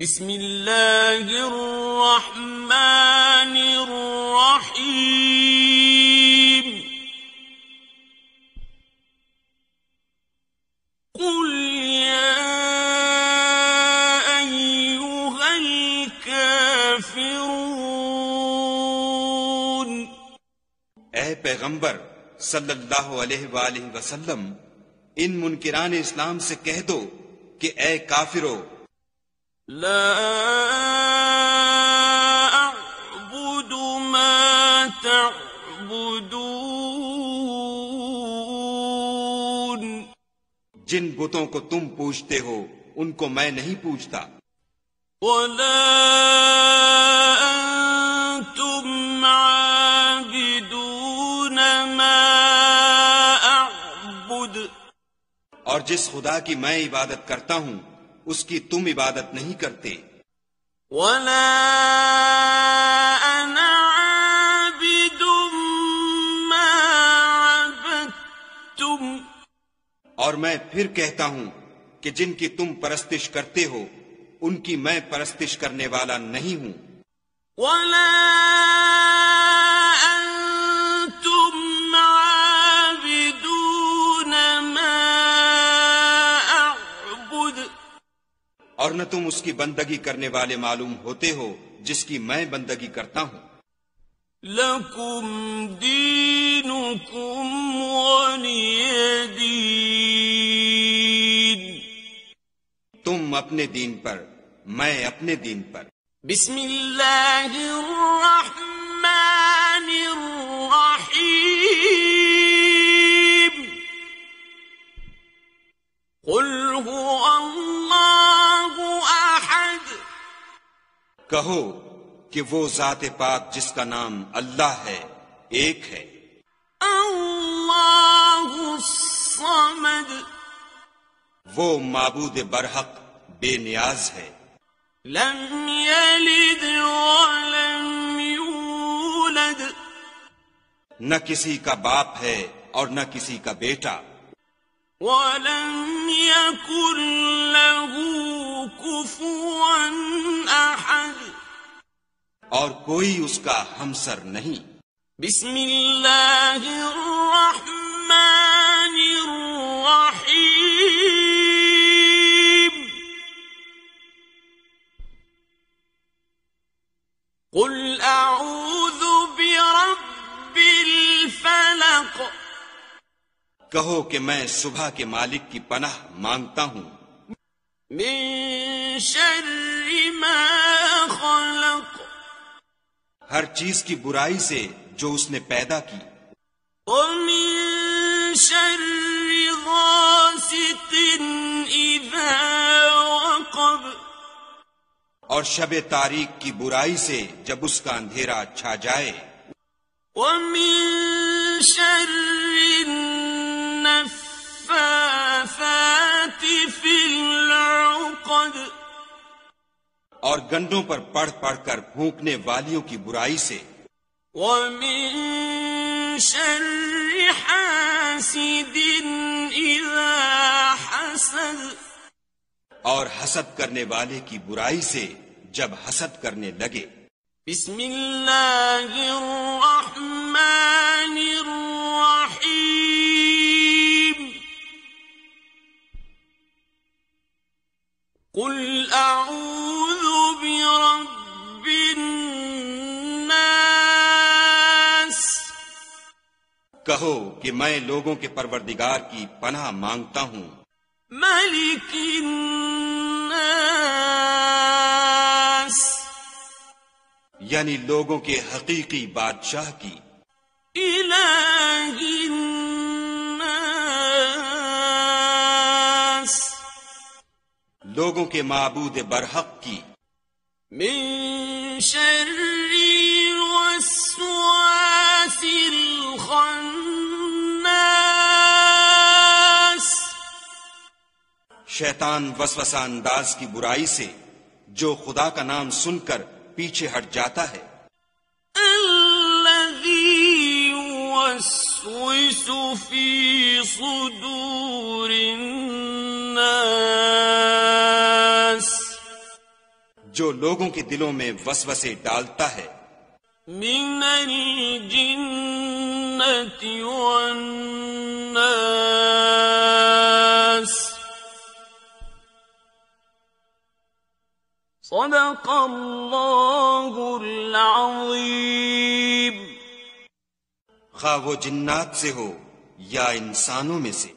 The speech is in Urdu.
بسم اللہ الرحمن الرحیم قل یا ایھا الکافرون، اے پیغمبر صلی اللہ علیہ وآلہ وسلم، ان منکران اسلام سے کہہ دو کہ اے کافرو، لا اعبد ما تعبدون، جن بتوں کو تم پوجتے ہو ان کو میں نہیں پوجتا، ولا انتم عابدون ما اعبد، اور جس خدا کی میں عبادت کرتا ہوں اس کی تم عبادت نہیں کرتے، ولا انا عابد ما عبدتم، اور میں پھر کہتا ہوں کہ جن کی تم پرستش کرتے ہو ان کی میں پرستش کرنے والا نہیں ہوں، ولا انتم عابدون ما اعبد، اور نہ تم اس کی بندگی کرنے والے معلوم ہوتے ہو جس کی میں بندگی کرتا ہوں، لکم دینکم ولی دین، تم اپنے دین پر میں اپنے دین پر۔ بسم اللہ الرحمن الرحیم قل هو اللہ احد، کہو کہ وہ ذات پاک جس کا نام اللہ ہے ایک ہے، اللہ الصمد، وہ معبود برحق بے نیاز ہے، لم یلد ولم یولد، نہ کسی کا باپ ہے اور نہ کسی کا بیٹا، ولم یکن له کفوا احد، اور کوئی اس کا ہمسر نہیں۔ بسم اللہ الرحمن الرحیم قل اعوذ برب الفلق، کہو کہ میں صبح کے مالک کی پناہ مانگتا ہوں، من شر ما خلق، ہر چیز کی برائی سے جو اس نے پیدا کی، ومن شر غاسق اذا وقب، اور شب تاریک کی برائی سے جب اس کا اندھیرا چھا جائے، ومن شر النفاثات في العقد، اور گنڈوں پر پڑھ پڑھ کر پھونکنے والیوں کی برائی سے، ومن شر حاسد اذا حسد، اور حسد کرنے والے کی برائی سے جب حسد کرنے لگے۔ بسم اللہ الرحمن الرحیم قل اعوذ برب الناس، کہو کہ میں لوگوں کے پروردگار کی پناہ مانگتا ہوں، ملک الناس، یعنی لوگوں کے حقیقی بادشاہ کی، الہ الناس، لوگوں کے معبود برحق کی، من شر الوسواس الخناس، شیطان وسوسہ انداز کی برائی سے جو خدا کا نام سن کر پیچھے ہٹ جاتا ہے، الذی یوسوس فی صدور الناس، جو لوگوں کے دلوں میں وسوسے ڈالتا ہے من الجنة والناس صدق اللہ العظیم. خواہ وہ جنات سے ہو یا انسانوں میں سے.